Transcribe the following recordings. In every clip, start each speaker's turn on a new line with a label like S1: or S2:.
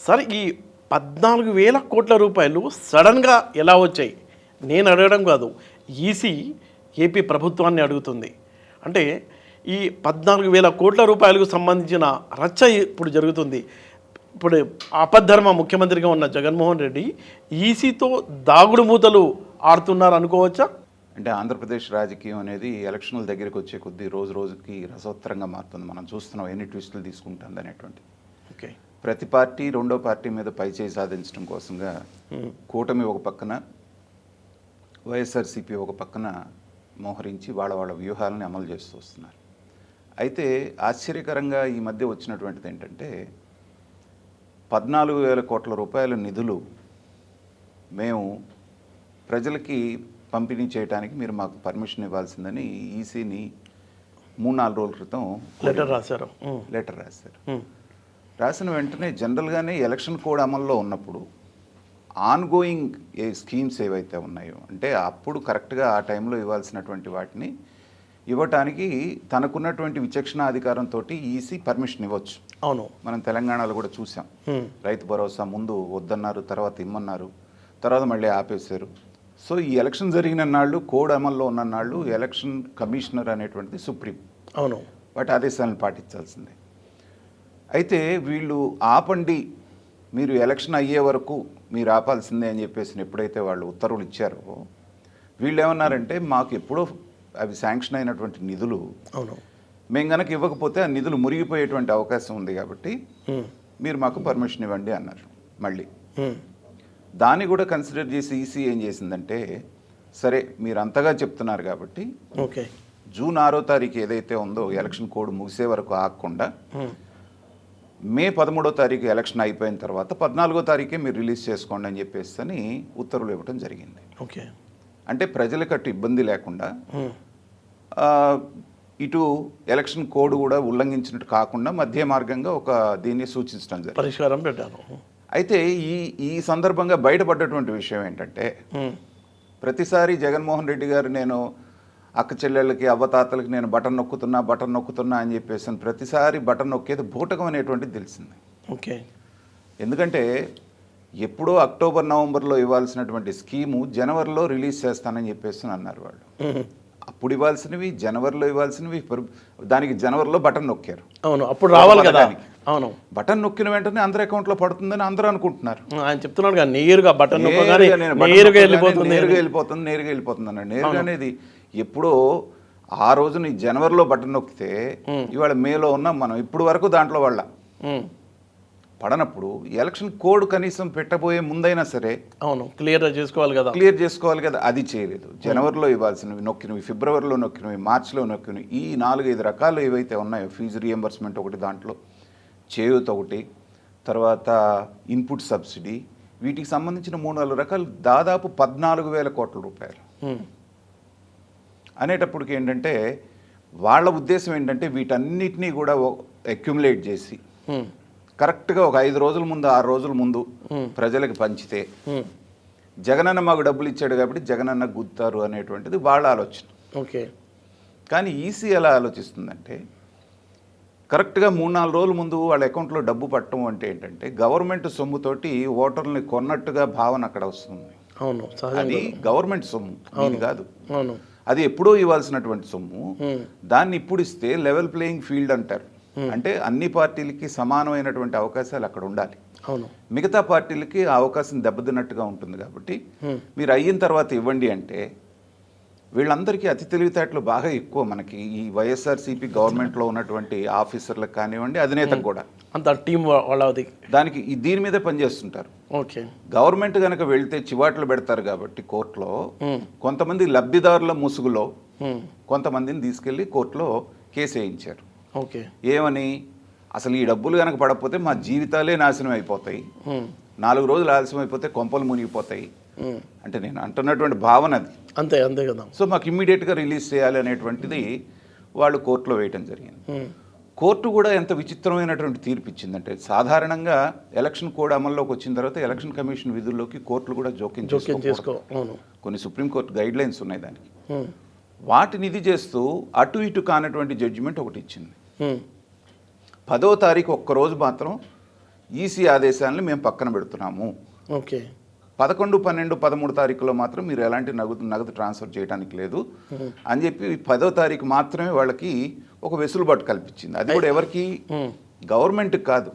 S1: Sir ఈ 14,000 కోట్ల రూపాయలు సడన్గా ఎలా వచ్చాయి? నేను అడగడం కాదు, ఈసీ ఏపీ ప్రభుత్వాన్ని అడుగుతుంది. అంటే ఈ 14,000 కోట్ల రూపాయలకు సంబంధించిన రచ్చ ఇప్పుడు జరుగుతుంది. ఇప్పుడు ఆపద్ధర్మ ముఖ్యమంత్రిగా ఉన్న జగన్మోహన్ రెడ్డి ఈసీతో దాగుడు మూతలు ఆడుతున్నారు అనుకోవచ్చా?
S2: అంటే ఆంధ్రప్రదేశ్ రాజకీయం అనేది ఎలక్షన్ల దగ్గరికి వచ్చే కొద్దీ రోజు రోజుకి రసవత్తరంగా మారుతుంది. మనం చూస్తున్నాం ఎన్ని ట్విస్టులు తీసుకుంటుంది అనేటువంటి.
S1: ఓకే,
S2: ప్రతి పార్టీ రెండో పార్టీ మీద పైచేయి సాధించడం కోసంగా కూటమి ఒక పక్కన, వైఎస్ఆర్సీపీ ఒక పక్కన మోహరించి వాళ్ళ వ్యూహాలని అమలు చేస్తూ వస్తున్నారు. అయితే ఆశ్చర్యకరంగా ఈ మధ్య వచ్చినటువంటిది ఏంటంటే 14,000 కోట్ల రూపాయల నిధులు మేము ప్రజలకి పంపిణీ చేయడానికి మీరు మాకు పర్మిషన్ ఇవ్వాల్సిందని ఈసీని 3-4 రోజుల క్రితం
S1: లెటర్ రాశారు.
S2: రాసిన వెంటనే జనరల్గానే ఎలక్షన్ కోడ్ అమల్లో ఉన్నప్పుడు ఆన్గోయింగ్ స్కీమ్స్ ఏవైతే ఉన్నాయో, అంటే అప్పుడు కరెక్ట్గా ఆ టైంలో ఇవ్వాల్సినటువంటి వాటిని ఇవ్వటానికి తనకున్నటువంటి విచక్షణ అధికారంతో ఈసీ పర్మిషన్ ఇవ్వచ్చు.
S1: అవును,
S2: మనం తెలంగాణలో కూడా చూసాం. రైతు భరోసా ముందు వద్దన్నారు, తర్వాత ఇమ్మన్నారు, తర్వాత మళ్ళీ ఆపేశారు. సో ఈ ఎలక్షన్ జరిగిన నాళ్ళు, కోడ్ అమల్లో ఉన్న నాళ్ళు ఎలక్షన్ కమిషనర్ అనేటువంటిది సుప్రీం.
S1: అవును,
S2: వాటి ఆదేశాలను పాటించాల్సిందే. అయితే వీళ్ళు ఆపండి, మీరు ఎలక్షన్ అయ్యే వరకు మీరు ఆపాల్సిందే అని చెప్పేసి ఎప్పుడైతే వాళ్ళు ఉత్తర్వులు ఇచ్చారో, వీళ్ళు ఏమన్నారంటే మాకు ఎప్పుడో అవి శాంక్షన్ అయినటువంటి నిధులు,
S1: అవును,
S2: మేము కనుక ఇవ్వకపోతే ఆ నిధులు మురిగిపోయేటువంటి అవకాశం ఉంది కాబట్టి మీరు మాకు పర్మిషన్ ఇవ్వండి అన్నారు. మళ్ళీ దాన్ని కూడా కన్సిడర్ చేసి ఈసీ ఏం చేసిందంటే, సరే మీరు అంతగా చెప్తున్నారు కాబట్టి
S1: ఓకే,
S2: జూన్ 6వ తారీఖు ఏదైతే ఉందో ఎలక్షన్ కోడ్ ముగిసే వరకు ఆగకుండా మే 13వ తారీఖు ఎలక్షన్ అయిపోయిన తర్వాత 14వ తారీఖే మీరు రిలీజ్ చేసుకోండి అని చెప్పేసి అని ఉత్తర్వులు ఇవ్వడం జరిగింది.
S1: ఓకే,
S2: అంటే ప్రజలకు అటు ఇబ్బంది లేకుండా, ఇటు ఎలక్షన్ కోడ్ కూడా ఉల్లంఘించినట్టు కాకుండా మధ్య మార్గంగా ఒక దీన్ని సూచించడం జరిగింది,
S1: పరిష్కారం పెట్టారు.
S2: అయితే ఈ సందర్భంగా బయటపడ్డటువంటి విషయం ఏంటంటే, ప్రతిసారి జగన్మోహన్ రెడ్డి గారు నేను అక్క చెల్లెళ్ళకి అవ్వతాతలకి నేను బటన్ నొక్కుతున్నా అని చెప్పేసి ప్రతిసారి బటన్ నొక్కేది బూటకం అనేటువంటిది తెలిసింది.
S1: ఓకే,
S2: ఎందుకంటే ఎప్పుడో అక్టోబర్ నవంబర్లో ఇవ్వాల్సినటువంటి స్కీము జనవరిలో రిలీజ్ చేస్తానని చెప్పేసి అన్నారు వాళ్ళు. అప్పుడు ఇవ్వాల్సినవి జనవరిలో ఇవ్వాల్సినవి, దానికి జనవరిలో బటన్ నొక్కారు.
S1: అవును, అప్పుడు రావాలి కదా. అవును,
S2: బటన్ నొక్కిన వెంటనే అందరి అకౌంట్లో పడుతుందని అందరూ అనుకుంటున్నారు.
S1: ఆయన చెప్తున్నాడు కదా, నేరుగా బటన్
S2: నేరుగా వెళ్ళిపోతుంది అన్నాడు. నేరుగా అనేది ఎప్పుడో ఆ రోజున జనవరిలో బటన్ నొక్కితే ఇవాళ మేలో ఉన్నాం మనం. ఇప్పుడు వరకు దాంట్లో వాళ్ళ పడనప్పుడు ఎలక్షన్ కోడ్ కనీసం పెట్టబోయే ముందైనా సరే
S1: అవును క్లియర్ చేసుకోవాలి కదా.
S2: అది చేయలేదు. జనవరిలో ఇవ్వాల్సినవి నొక్కినవి, ఫిబ్రవరిలో నొక్కినవి, మార్చిలో నొక్కినవి, ఈ 4-5 రకాలు ఏవైతే ఉన్నాయో, ఫీజు రియంబర్స్మెంట్ ఒకటి, దాంట్లో చేయూత ఒకటి, తర్వాత ఇన్పుట్ సబ్సిడీ, వీటికి సంబంధించిన 3-4 రకాలు దాదాపు 14,000 కోట్ల రూపాయలు అనేటప్పటికి ఏంటంటే వాళ్ళ ఉద్దేశం ఏంటంటే వీటన్నిటినీ కూడా అక్యుములేట్ చేసి కరెక్ట్గా ఒక 5 రోజుల ముందు 6 రోజుల ముందు ప్రజలకు పంచితే జగనన్న మాకు డబ్బులు ఇచ్చాడు కాబట్టి జగనన్న గుద్దుతారు అనేటువంటిది వాళ్ళ ఆలోచన.
S1: ఓకే,
S2: కానీ ఈసీ ఎలా ఆలోచిస్తుందంటే, కరెక్ట్గా 3-4 రోజుల ముందు వాళ్ళ అకౌంట్లో డబ్బు పట్టడం అంటే ఏంటంటే గవర్నమెంట్ సొమ్ముతోటి ఓటర్లని కొన్నట్టుగా భావన అక్కడ వస్తుంది.
S1: అవును,
S2: అది గవర్నమెంట్ సొమ్ము, ఇది కాదు.
S1: అవును,
S2: అది ఎప్పుడో ఇవ్వాల్సినటువంటి సొమ్ము, దాన్ని ఇప్పుడు ఇస్తే లెవెల్ ప్లేయింగ్ ఫీల్డ్ అంటారు. అంటే అన్ని పార్టీలకి సమానమైనటువంటి అవకాశాలు అక్కడ ఉండాలి.
S1: అవును,
S2: మిగతా పార్టీలకి ఆ అవకాశం దెబ్బతిన్నట్టుగా ఉంటుంది కాబట్టి మీరు అయిన తర్వాత ఇవ్వండి అంటే, వీళ్ళందరికీ అతి తెలివితేటలు బాగా ఎక్కువ. మనకి ఈ వైఎస్ఆర్సీపీ గవర్నమెంట్లో ఉన్నటువంటి ఆఫీసర్లకు కానివ్వండి, అధినేతకు కూడా
S1: అంత టీం వాళ్ళది
S2: దానికి దీని మీదే పనిచేస్తుంటారు.
S1: ఓకే,
S2: గవర్నమెంట్ కనుక వెళ్తే చివాట్లు పెడతారు కాబట్టి కోర్టులో కొంతమంది లబ్ధిదారుల ముసుగులో కొంతమందిని తీసుకెళ్లి కోర్టులో కేసు వేయించారు.
S1: ఓకే,
S2: ఏమని, అసలు ఈ డబ్బులు కనుక పడకపోతే మా జీవితాలే నాశనం అయిపోతాయి, 4 రోజులు ఆలస్యం అయిపోతే కొంపలు మునిగిపోతాయి అంటే నేను అంటున్నటువంటి భావన అది.
S1: అంతే కదా.
S2: సో మాకు ఇమ్మీడియట్గా రిలీజ్ చేయాలి అనేటువంటిది వాళ్ళు కోర్టులో వేయటం జరిగింది. కోర్టు కూడా ఎంత విచిత్రమైనటువంటి తీర్పు ఇచ్చిందంటే, సాధారణంగా ఎలక్షన్ కోడ్ అమల్లోకి వచ్చిన తర్వాత ఎలక్షన్ కమిషన్ విధుల్లోకి కోర్టులు కూడా జోక్యం చేసుకో, కొన్ని సుప్రీంకోర్టు గైడ్ లైన్స్ ఉన్నాయి దానికి. వాటిని ఇది చేస్తూ అటు ఇటు కానటువంటి జడ్జిమెంట్ ఒకటి ఇచ్చింది. 10వ తారీఖు ఒక్కరోజు మాత్రం ఈసీ ఆదేశాలను మేము పక్కన పెడుతున్నాము.
S1: ఓకే.
S2: 11, 12, 13 తారీఖులో మాత్రం మీరు ఎలాంటి నగదు ట్రాన్స్ఫర్ చేయడానికి లేదు అని చెప్పి 10వ తారీఖు మాత్రమే వాళ్ళకి ఒక వెసులుబాటు కల్పించింది. అది కూడా ఎవరికి? గవర్నమెంట్కి కాదు,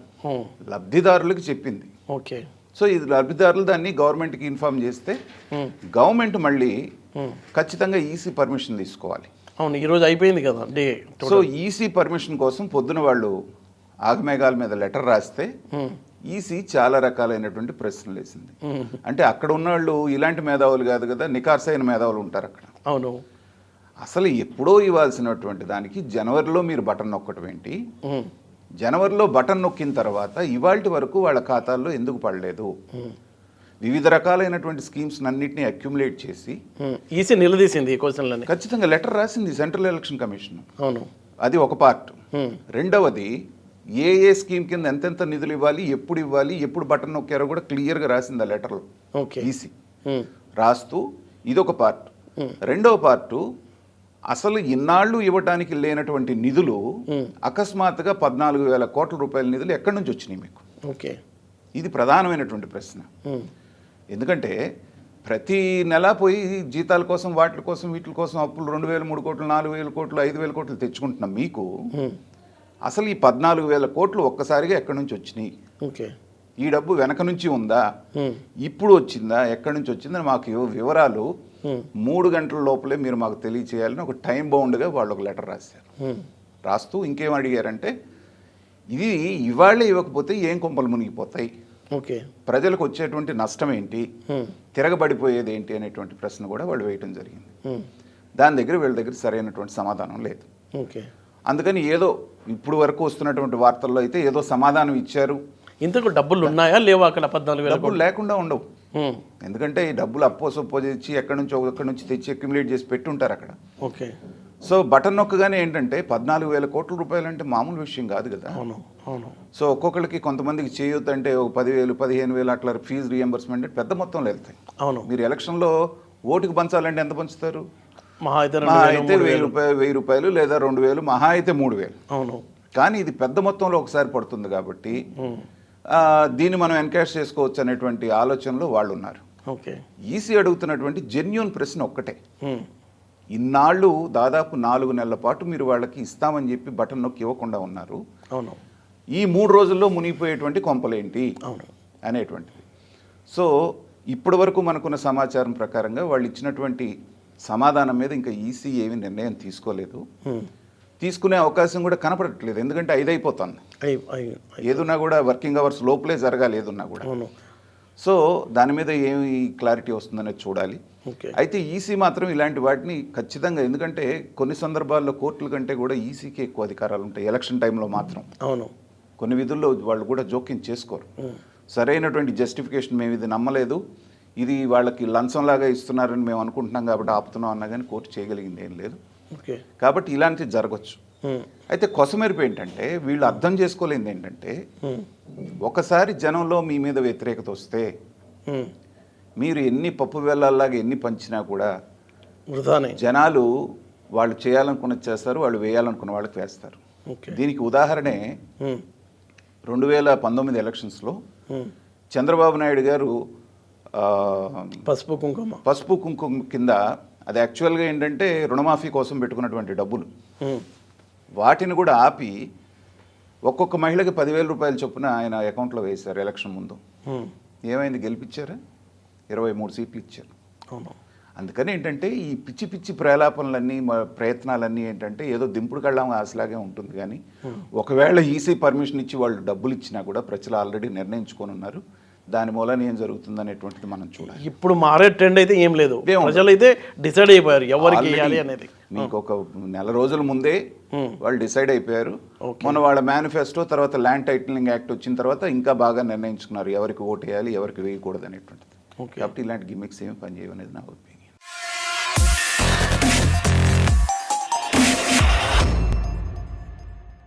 S2: లబ్ధిదారులకు చెప్పింది.
S1: ఓకే.
S2: సో ఇది లబ్ధిదారులు దాన్ని గవర్నమెంట్కి ఇన్ఫార్మ్ చేస్తే గవర్నమెంట్ మళ్ళీ ఖచ్చితంగా ఈసీ పర్మిషన్ తీసుకోవాలి.
S1: అవును, ఈరోజు అయిపోయింది కదా డే.
S2: సో ఈసీ పర్మిషన్ కోసం పొద్దున వాళ్ళు ఆగమేఘాల మీద లెటర్ రాస్తే ఈసీ చాలా రకాలైనటువంటి ప్రశ్నలు వేసింది. అంటే అక్కడ ఉన్న వాళ్ళు ఇలాంటి మేధావులు కాదు కదా, నికార్సైన మేధావులు ఉంటారు అక్కడ.
S1: అవును.
S2: అసలు ఎప్పుడో ఇవ్వాల్సినటువంటి దానికి జనవరిలో మీరు బటన్ నొక్కటం ఏంటి? జనవరిలో బటన్ నొక్కిన తర్వాత ఇవాల్టి వరకు వాళ్ళ ఖాతాల్లో ఎందుకు పడలేదు? వివిధ రకాలైనటువంటి స్కీమ్స్ అన్నింటినీ అక్యుములేట్ చేసి
S1: ఈసీ నిలదీసింది ఈ క్వశ్చన్లని.
S2: ఖచ్చితంగా లెటర్ రాసింది సెంట్రల్ ఎలక్షన్ కమిషన్.
S1: అవును,
S2: అది ఒక పార్ట్. రెండవది ఏ స్కీమ్ కింద ఎంతెంత నిధులు ఇవ్వాలి, ఎప్పుడు బటన్ నొక్కారో కూడా క్లియర్గా రాసింది ఆ లెటర్లో ఈసీ. రాస్తూ ఇదొక పార్ట్. రెండవ పార్టు, అసలు ఇన్నాళ్ళు ఇవ్వటానికి లేనటువంటి నిధులు అకస్మాత్తుగా 14,000 కోట్ల రూపాయల నిధులు ఎక్కడి నుంచి వచ్చినాయి మీకు?
S1: ఓకే.
S2: ఇది ప్రధానమైనటువంటి ప్రశ్న. ఎందుకంటే ప్రతి నెల పోయి జీతాల కోసం వాటి కోసం వీటి కోసం అప్పులు 2,000, 3 కోట్లు, 4,000 కోట్లు, 5,000 కోట్లు తెచ్చుకుంటున్నాం. మీకు అసలు ఈ 14,000 కోట్లు ఒక్కసారిగా ఎక్కడి నుంచి వచ్చినాయి?
S1: ఓకే.
S2: ఈ డబ్బు వెనక నుంచి ఉందా, ఇప్పుడు వచ్చిందా, ఎక్కడి నుంచి వచ్చిందని మాకు వివరాలు 3 గంటల లోపలే మీరు మాకు తెలియచేయాలని ఒక టైం బౌండ్గా వాళ్ళు ఒక లెటర్ రాశారు. రాస్తూ ఇంకేం అడిగారంటే, ఇది ఇవాళే ఇవ్వకపోతే ఏం కొంపలు మునిగిపోతాయి,
S1: ఓకే,
S2: ప్రజలకు వచ్చేటువంటి నష్టం ఏంటి, తిరగబడిపోయేది ఏంటి అనేటువంటి ప్రశ్న కూడా వాళ్ళు వేయటం జరిగింది. దాని దగ్గర వీళ్ళ దగ్గర సరైనటువంటి సమాధానం లేదు.
S1: ఓకే.
S2: అందుకని ఏదో ఇప్పుడు వరకు వస్తున్నటువంటి వార్తల్లో అయితే ఏదో సమాధానం ఇచ్చారు.
S1: ఇంతకు డబ్బులు ఉన్నాయా లేవా అక్కడ? 14,000
S2: డబ్బులు లేకుండా ఉండవు. ఎందుకంటే ఈ డబ్బులు అప్పో సొప్పో తెచ్చి ఎక్కడి నుంచి తెచ్చి అక్యుములేట్ చేసి పెట్టుంటారు అక్కడ.
S1: ఓకే.
S2: సో బటన్ నొక్కగానే ఏంటంటే 14,000 కోట్ల రూపాయలు అంటే మామూలు విషయం కాదు కదా.
S1: అవును, అవును.
S2: సో ఒక్కొక్కరికి కొంతమందికి చేయొద్దు అంటే ఒక 10,000, 15,000 అట్లా ఫీజు రీఎంబర్స్మెంట్ పెద్ద మొత్తంలో వెళ్తాయి.
S1: అవును.
S2: మీరు ఎలక్షన్లో ఓటుకు పంచాలంటే ఎంత పంచుతారు?
S1: మహా అయితే
S2: 1,000 రూపాయలు లేదా 2,000, మహా అయితే 3,000.
S1: అవును.
S2: కానీ ఇది పెద్ద మొత్తంలో ఒకసారి పడుతుంది కాబట్టి దీన్ని మనం ఎన్కాష్ చేసుకోవచ్చు అనేటువంటి ఆలోచనలో వాళ్ళు ఉన్నారు.
S1: ఓకే.
S2: ఈసీ అడుగుతున్నటువంటి జెన్యూన్ ప్రశ్న ఒక్కటే, ఇన్నాళ్ళు దాదాపు 4 నెలల పాటు మీరు వాళ్ళకి ఇస్తామని చెప్పి బటన్ నొక్కి ఇవ్వకుండా ఉన్నారు.
S1: అవును.
S2: ఈ 3 రోజుల్లో మునిగిపోయేటువంటి కొంపలేంటి అనేటువంటిది. సో ఇప్పటి వరకు మనకున్న సమాచారం ప్రకారంగా వాళ్ళు ఇచ్చినటువంటి సమాధానం మీద ఇంకా ఈసీ ఏమీ నిర్ణయం తీసుకోలేదు. తీసుకునే అవకాశం కూడా కనపడట్లేదు. ఎందుకంటే 5 అయిపోతుంది. ఏదున్నా కూడా వర్కింగ్ అవర్స్ లోపలే జరగాలి ఏదున్నా కూడా. సో దాని మీద ఏమి క్లారిటీ వస్తుందనేది చూడాలి. అయితే ఈసీ మాత్రం ఇలాంటి వాటిని ఖచ్చితంగా, ఎందుకంటే కొన్ని సందర్భాల్లో కోర్టుల కంటే కూడా ఈసీకి ఎక్కువ అధికారాలు ఉంటాయి ఎలక్షన్ టైంలో మాత్రం.
S1: అవును.
S2: కొన్ని విధుల్లో వాళ్ళు కూడా జోక్యం చేసుకోరు. సరైనటువంటి జస్టిఫికేషన్ మేము ఇది నమ్మలేదు, ఇది వాళ్ళకి లంచంలాగా ఇస్తున్నారని మేము అనుకుంటున్నాం కాబట్టి ఆపుతున్నాం అన్నా కానీ కోర్టు చేయగలిగింది ఏం లేదు. కాబట్టి ఇలాంటివి జరగచ్చు. అయితే కొసమెరుపు ఏంటంటే వీళ్ళు అర్థం చేసుకోలేనిది ఏంటంటే, ఒకసారి జనంలో మీ మీద వ్యతిరేకత వస్తే మీరు ఎన్ని పప్పు బెల్లాల్లాగా ఎన్ని పంచినా కూడా జనాలు వాళ్ళు చేయాలనుకున్నది చేస్తారు, వాళ్ళు వేయాలనుకున్న వాళ్ళకి వేస్తారు. దీనికి ఉదాహరణే 2019 ఎలక్షన్స్లో చంద్రబాబు నాయుడు గారు పసుపు కుంకుమ కింద, అది యాక్చువల్గా ఏంటంటే రుణమాఫీ కోసం పెట్టుకున్నటువంటి డబ్బులు, వాటిని కూడా ఆపి ఒక్కొక్క మహిళకి 10,000 రూపాయల చొప్పున ఆయన అకౌంట్లో వేశారు ఎలక్షన్ ముందు. ఏమైంది? గెలిపించారా? 23 సీట్లు ఇచ్చారు. అందుకని ఏంటంటే ఈ పిచ్చి పిచ్చి ప్రలాపనలన్నీ ప్రయత్నాలన్నీ ఏంటంటే ఏదో దింపుడు కళ్ళం ఆశలాగే ఉంటుంది. కానీ ఒకవేళ ఈసీ పర్మిషన్ ఇచ్చి వాళ్ళు డబ్బులు ఇచ్చినా కూడా ప్రజలు ఆల్రెడీ నిర్ణయించుకొని ఉన్నారు. దాని మూలన ఏం జరుగుతుంది అనేటువంటిది మనం చూడాలి.
S1: ఇప్పుడు మారే ట్రెండ్ అయితే ఏం లేదు, ప్రజలు అయితే డిసైడ్ అయిపోయారు ఎవరికి ఇవ్వాలి అనేది.
S2: మీకు ఒక నెల రోజుల ముందే వాళ్ళు డిసైడ్ అయిపోయారు. మన వాళ్ళ మేనిఫెస్టో తర్వాత ల్యాండ్ టైటిలింగ్ యాక్ట్ వచ్చిన తర్వాత ఇంకా బాగా నిర్ణయించుకున్నారు ఎవరికి ఓటు వేయాలి, ఎవరికి వేయకూడదు అనేటువంటిది. కాబట్టి ఇలాంటి గిమిక్స్ ఏమి పనిచేయవు అనేది నా ఒపీనియన్.